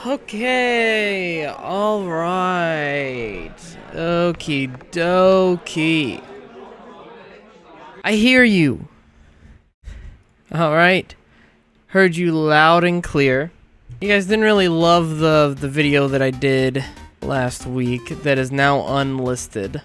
Okay, all right. Okie dokie. I hear you. All right. Heard you loud and clear. You guys didn't really love the video that I did last week that is now unlisted.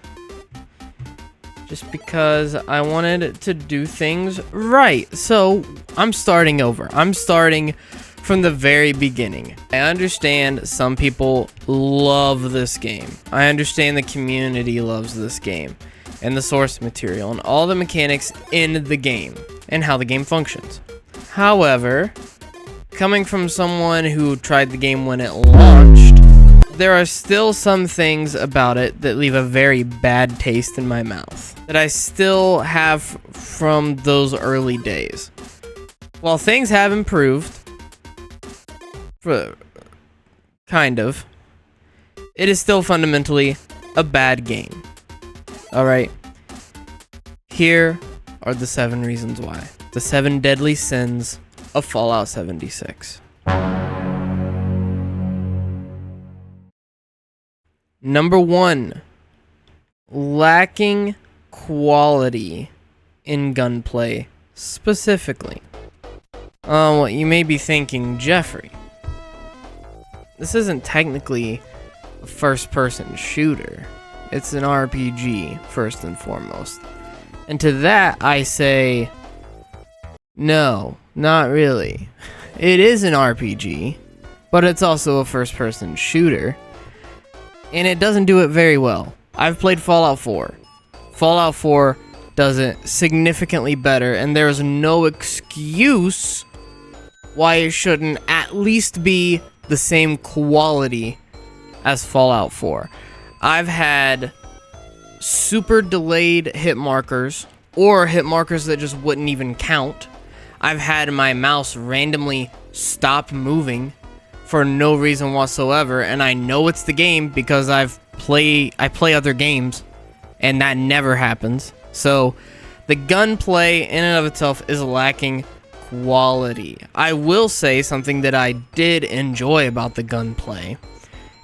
Just because I wanted to do things right. So, I'm starting over. I'm starting from the very beginning. I understand some people love this game. I understand the community loves this game and the source material and all the mechanics in the game and how the game functions. However, coming from someone who tried the game when it launched, there are still some things about it that leave a very bad taste in my mouth that I still have from those early days. While things have improved, kind of, it is still fundamentally a bad game. Alright, here are the 7 reasons why. The 7 deadly sins of Fallout 76. Number 1, lacking quality in gunplay specifically. Well, you may be thinking, Jeffrey, this isn't technically a first-person shooter. It's an RPG, first and foremost. And to that, I say, no, not really. It is an RPG, but it's also a first-person shooter. And it doesn't do it very well. I've played Fallout 4. Fallout 4 does it significantly better, and there's no excuse why it shouldn't at least be the same quality as Fallout 4. I've had super delayed hit markers, or hit markers that just wouldn't even count. I've had my mouse randomly stop moving for no reason whatsoever, and I know it's the game because I play other games, and that never happens. So the gunplay in and of itself is lacking quality. I will say something that I did enjoy about the gunplay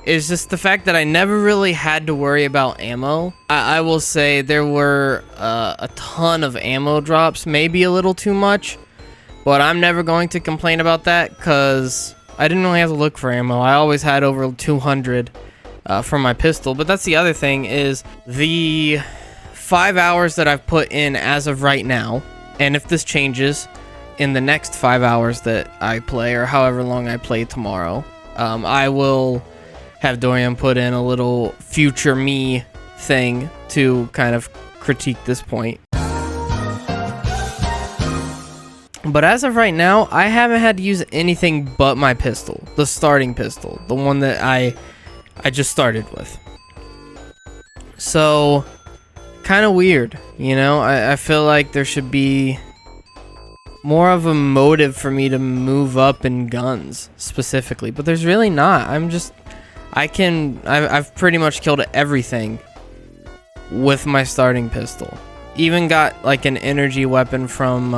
is just the fact that I never really had to worry about ammo. I will say there were a ton of ammo drops, maybe a little too much, but I'm never going to complain about that because I didn't really have to look for ammo. I always had over 200 for my pistol. But that's the other thing is the 5 hours that I've put in as of right now, and if this changes in the next 5 hours that I play or however long I play tomorrow, I will have Dorian put in a little future me thing to kind of critique this point. But as of right now, I haven't had to use anything but my pistol, the starting pistol, the one that I just started with. So, kind of weird, you know? I feel like there should be more of a motive for me to move up in guns, specifically. But there's really not. I've pretty much killed everything with my starting pistol. Even got, like, an energy weapon from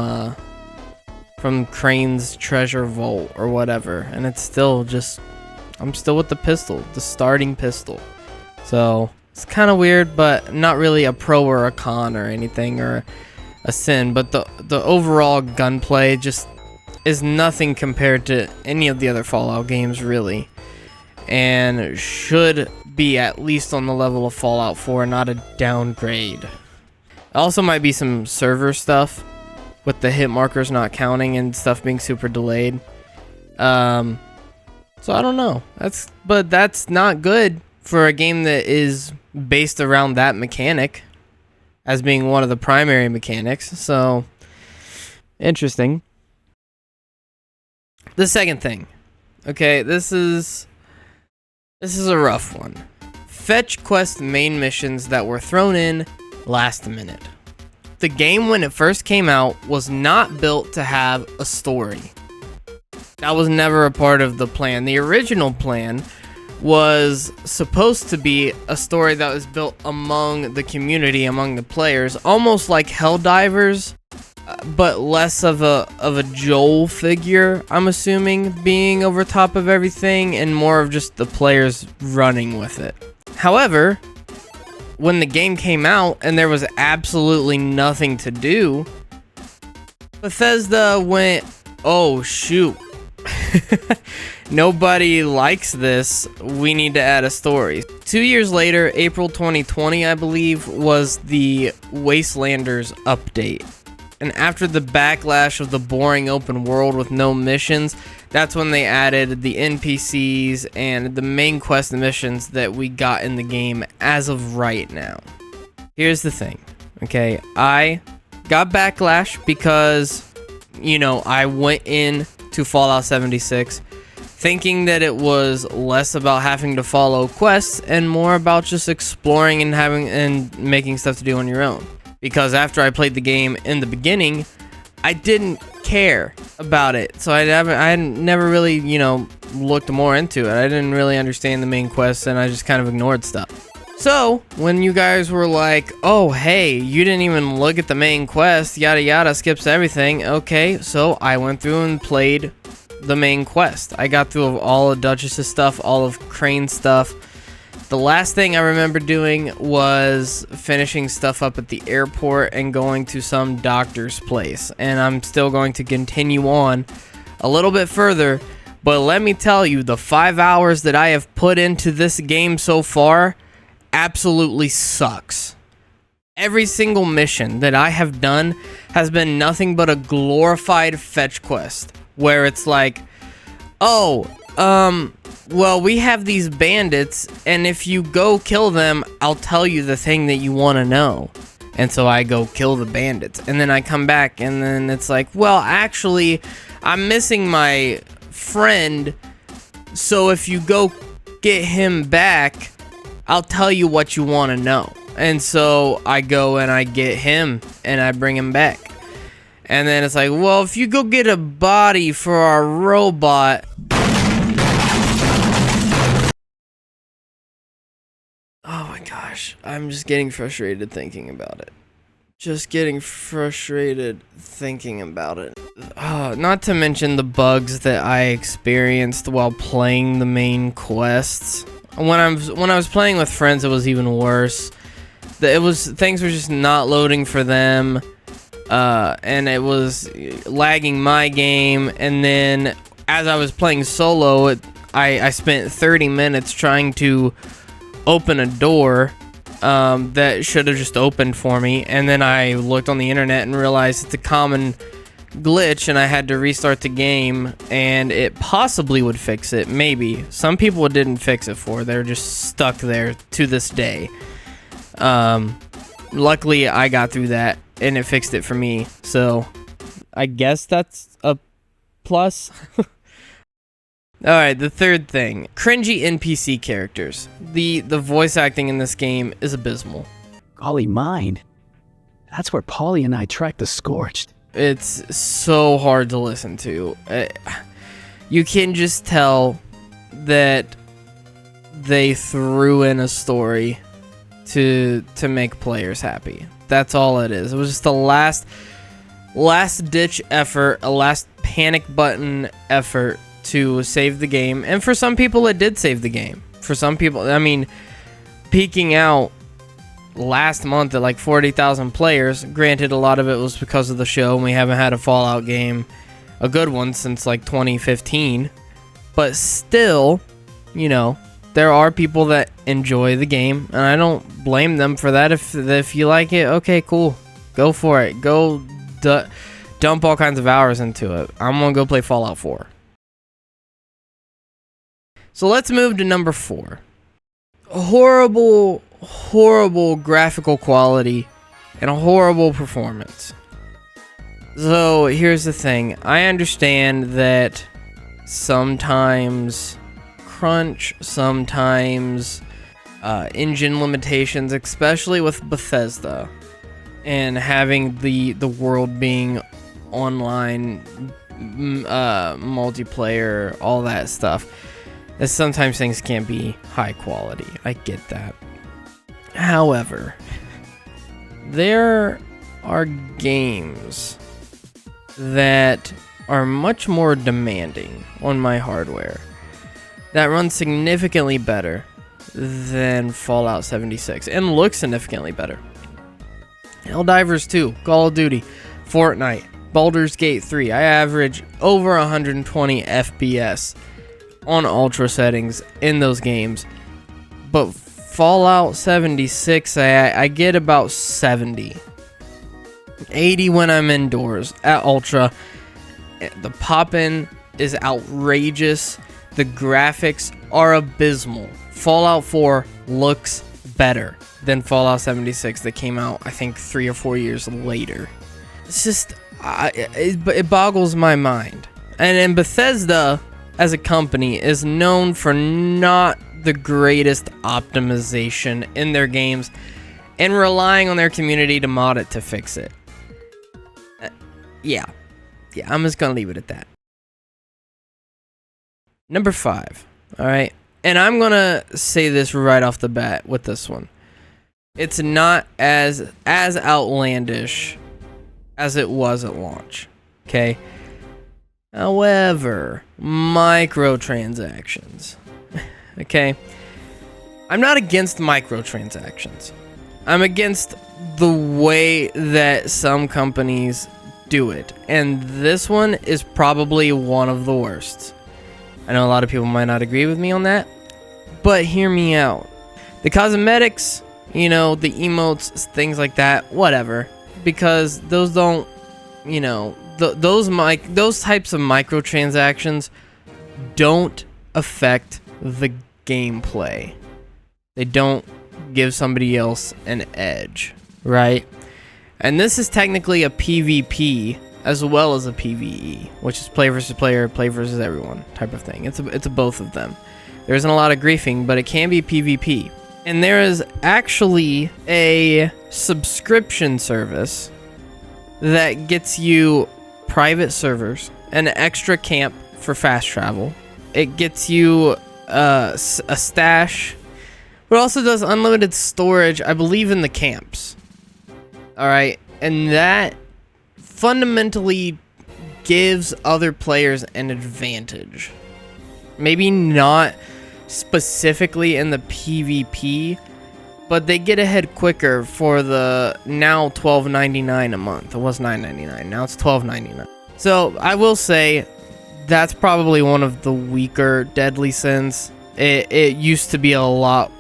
Crane's treasure vault or whatever, and it's still just, I'm still with the pistol, the starting pistol. So it's kind of weird, but not really a pro or a con or anything or a sin. But the overall gunplay just is nothing compared to any of the other Fallout games, really, and should be at least on the level of Fallout 4, not a downgrade. Also might be some server stuff with the hit markers not counting and stuff being super delayed. So I don't know. But that's not good for a game that is based around that mechanic as being one of the primary mechanics. So interesting. The second thing. Okay, this is a rough one. Fetch quest main missions that were thrown in last minute. The game, when it first came out, was not built to have a story. That was never a part of the plan. The original plan was supposed to be a story that was built among the community, among the players, almost like Helldivers but less of a Joel figure, I'm assuming, being over top of everything, and more of just the players running with it. However, when the game came out and there was absolutely nothing to do, Bethesda went, oh shoot, nobody likes this, we need to add a story. 2 years later, April 2020, I believe, was the Wastelanders update. And after the backlash of the boring open world with no missions, that's when they added the NPCs and the main quest missions that we got in the game as of right now. Here's the thing, okay? I got backlash because, you know, I went in to Fallout 76 thinking that it was less about having to follow quests and more about just exploring and having and making stuff to do on your own. Because after I played the game in the beginning, I didn't care about it. So I hadn't never really, you know, looked more into it. I didn't really understand the main quest, and I just kind of ignored stuff. So when you guys were like, oh, hey, you didn't even look at the main quest, yada yada, skips everything. Okay, so I went through and played the main quest. I got through all of Duchess's stuff, all of Crane's stuff. The last thing I remember doing was finishing stuff up at the airport and going to some doctor's place. And I'm still going to continue on a little bit further. But let me tell you, the 5 hours that I have put into this game so far absolutely sucks. Every single mission that I have done has been nothing but a glorified fetch quest. Where it's like, oh, well, we have these bandits, and if you go kill them, I'll tell you the thing that you want to know. And so I go kill the bandits, and then I come back, and then it's like, well, actually, I'm missing my friend, so if you go get him back, I'll tell you what you want to know. And so I go and I get him, and I bring him back. And then it's like, well, if you go get a body for our robot... Oh my gosh, I'm just getting frustrated thinking about it. Not to mention the bugs that I experienced while playing the main quests. When I was playing with friends, it was even worse. Things were just not loading for them, and it was lagging my game. And then as I was playing solo, I spent 30 minutes trying to open a door that should have just opened for me, and then I looked on the internet and realized it's a common glitch, and I had to restart the game, and it possibly would fix it. Maybe. Some people it didn't fix it for. They're just stuck there to this day. Luckily I got through that and it fixed it for me, so I guess that's a plus. Alright, the third thing. Cringy NPC characters. The voice acting in this game is abysmal. Golly mine. That's where Paulie and I tracked the Scorched. It's so hard to listen to. You can just tell that they threw in a story to make players happy. That's all it is. It was just the last ditch effort, a last panic button effort to save the game. And for some people it did save the game. For some people, I mean, peaking out last month at like 40,000 players, granted a lot of it was because of the show and we haven't had a Fallout game, a good one, since like 2015, but still, you know, there are people that enjoy the game, and I don't blame them for that. If you like it, okay, cool, go for it, go dump all kinds of hours into it. I'm gonna go play Fallout 4. So let's move to number 4. Horrible graphical quality and a horrible performance. So here's the thing. I understand that sometimes crunch, sometimes engine limitations, especially with Bethesda, and having the world being online, multiplayer, all that stuff. That sometimes things can't be high quality. I get that. However, there are games that are much more demanding on my hardware, that run significantly better than Fallout 76 and look significantly better. Helldivers 2, Call of Duty, Fortnite, Baldur's Gate 3. I average over 120 FPS on ultra settings in those games, but Fallout 76, I get about 70. 80 when I'm indoors at ultra. The pop-in is outrageous. The graphics are abysmal. Fallout 4 looks better than Fallout 76 that came out, I think, 3 or 4 years later. It's just, it boggles my mind. And Bethesda, as a company, is known for not the greatest optimization in their games and relying on their community to mod it to fix it. Yeah, I'm just gonna leave it at that. Number 5, all right? And I'm gonna say this right off the bat with this one. It's not as outlandish as it was at launch, okay? However, microtransactions, okay? I'm not against microtransactions. I'm against the way that some companies do it, and this one is probably one of the worst. I know a lot of people might not agree with me on that, but hear me out. The cosmetics, the emotes, things like that, whatever, because those don't, those types of microtransactions don't affect the gameplay. They don't give somebody else an edge, right? And this is technically a PvP as well as a PvE, which is play versus player, play versus everyone type of thing. It's a both of them. There isn't a lot of griefing, but it can be PvP. And there is actually a subscription service that gets you private servers, an extra camp for fast travel. It gets you a stash, but also does unlimited storage, I believe, in the camps. All right, and that fundamentally gives other players an advantage. Maybe not specifically in the PvP, but they get ahead quicker for the now $12.99 a month. It was $9.99, now it's $12.99. So I will say that's probably one of the weaker deadly sins. It used to be a lot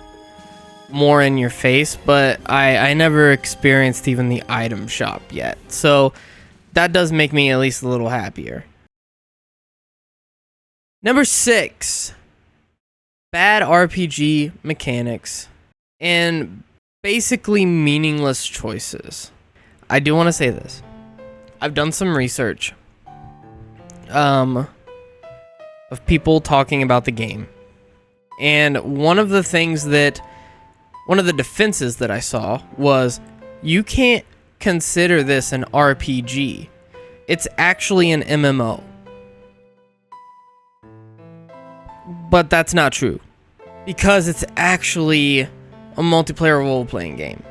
more in your face, but I never experienced even the item shop yet, so that does make me at least a little happier. Number 6, bad RPG mechanics and basically meaningless choices. I do want to say this. I've done some research of people talking about the game, and one of the defenses that I saw was, you can't consider this an RPG. It's actually an MMO. But that's not true, because it's actually a multiplayer role-playing game.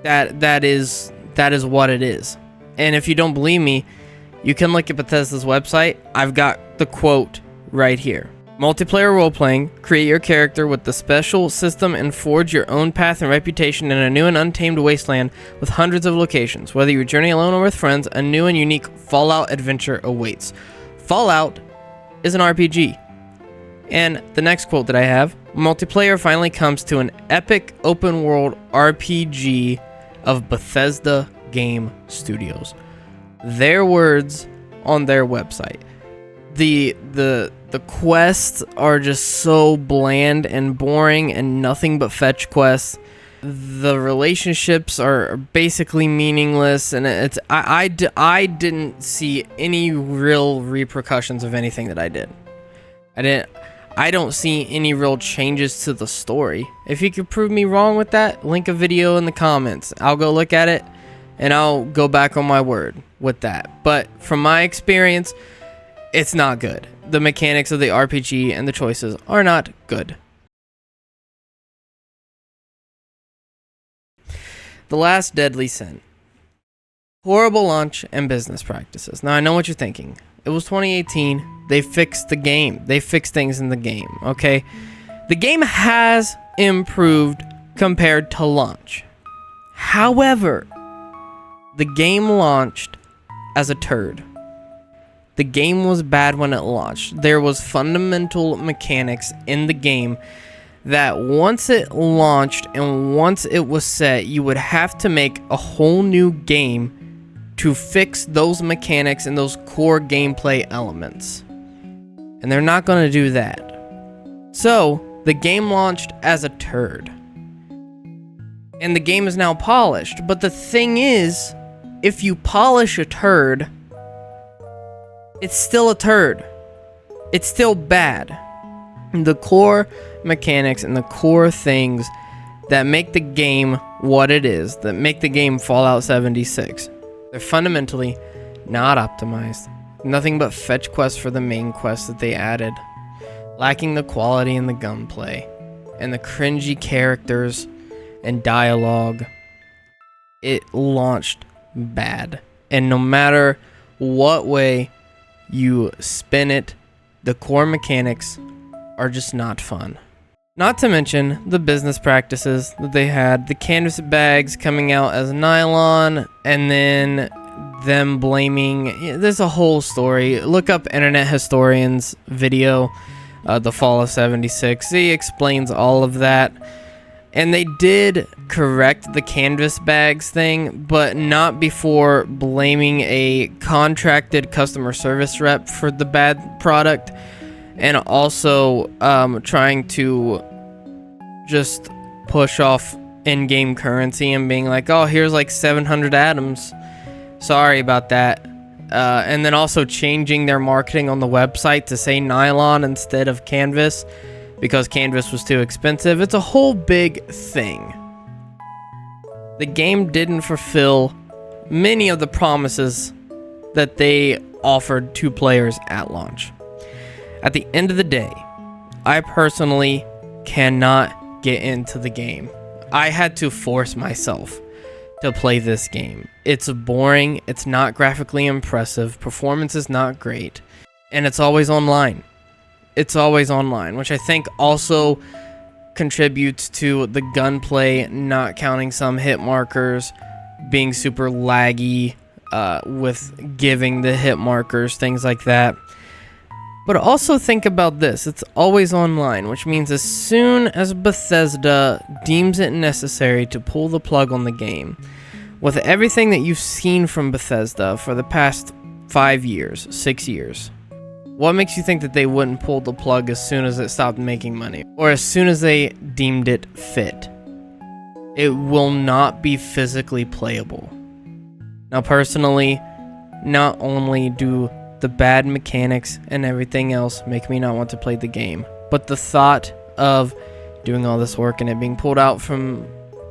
That is what it is. And if you don't believe me, you can look at Bethesda's website. I've got the quote right here. Multiplayer role-playing, create your character with the special system and forge your own path and reputation in a new and untamed wasteland with hundreds of locations. Whether you journey alone or with friends, a new and unique Fallout adventure awaits. Fallout is an RPG. And the next quote that I have, multiplayer finally comes to an epic open-world RPG of Bethesda Game Studios. Their words on their website. The quests are just so bland and boring and nothing but fetch quests. The relationships are basically meaningless, and I didn't see any real repercussions of anything that I did. I don't see any real changes to the story. If you could prove me wrong with that, link a video in the comments. I'll go look at it, and I'll go back on my word with that. But from my experience, it's not good. The mechanics of the RPG and the choices are not good. The last deadly sin. Horrible launch and business practices. Now, I know what you're thinking. It was 2018. They fixed the game. They fixed things in the game, okay? The game has improved compared to launch. However, the game launched as a turd. The game was bad when it launched. There was fundamental mechanics in the game that once it launched and once it was set, you would have to make a whole new game to fix those mechanics and those core gameplay elements. And they're not going to do that. So, the game launched as a turd. And the game is now polished. But the thing is, if you polish a turd, it's still a turd. It's still bad. The core mechanics and the core things that make the game what it is, that make the game Fallout 76, they're fundamentally not optimized. Nothing but fetch quests for the main quest that they added. Lacking the quality in the gunplay. And the cringy characters and dialogue. It launched bad. And no matter what way you spin it, the core mechanics are just not fun. Not to mention the business practices that they had. The canvas bags coming out as nylon, and then them blaming... There's a whole story. Look up Internet Historian's video, The Fall of 76. He explains all of that. And they did correct the canvas bags thing, but not before blaming a contracted customer service rep for the bad product, and also trying to just push off in-game currency and being like, oh, here's like 700 atoms. Sorry about that. And then also changing their marketing on the website to say nylon instead of canvas, because canvas was too expensive. It's a whole big thing. The game didn't fulfill many of the promises that they offered to players at launch. At the end of the day, I personally cannot get into the game. I had to force myself to play this game. It's boring, it's not graphically impressive, performance is not great, and it's always online. It's always online, which I think also contributes to the gunplay not counting some hit markers, being super laggy with giving the hit markers, things like that. But also think about this, it's always online, which means as soon as Bethesda deems it necessary to pull the plug on the game, with everything that you've seen from Bethesda for the past 5 years, 6 years, what makes you think that they wouldn't pull the plug as soon as it stopped making money? Or as soon as they deemed it fit? It will not be physically playable. Now, personally, not only do the bad mechanics and everything else make me not want to play the game, but the thought of doing all this work and it being pulled out from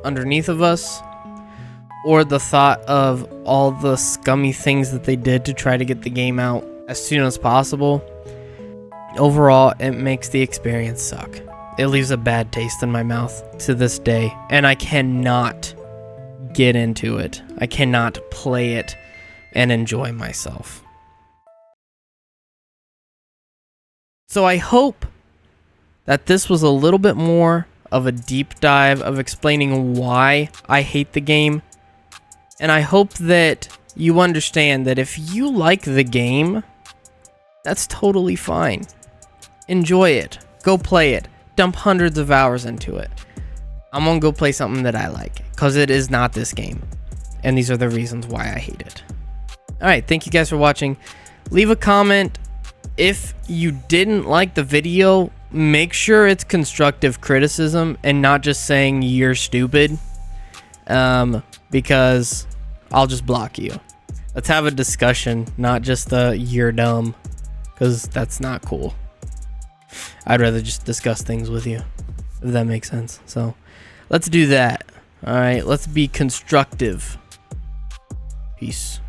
underneath of us, or the thought of all the scummy things that they did to try to get the game out as soon as possible, overall, it makes the experience suck. It leaves a bad taste in my mouth to this day, and I cannot get into it. I cannot play it and enjoy myself. So I hope that this was a little bit more of a deep dive of explaining why I hate the game, and I hope that you understand that if you like the game, that's totally fine. Enjoy it. Go play it. Dump hundreds of hours into it. I'm gonna go play something that I like, because it is not this game. And these are the reasons why I hate it. Alright, thank you guys for watching. Leave a comment. If you didn't like the video, make sure it's constructive criticism and not just saying you're stupid. Because I'll just block you. Let's have a discussion, not just you're dumb. Because that's not cool. I'd rather just discuss things with you, if that makes sense. So, let's do that. Alright, let's be constructive. Peace.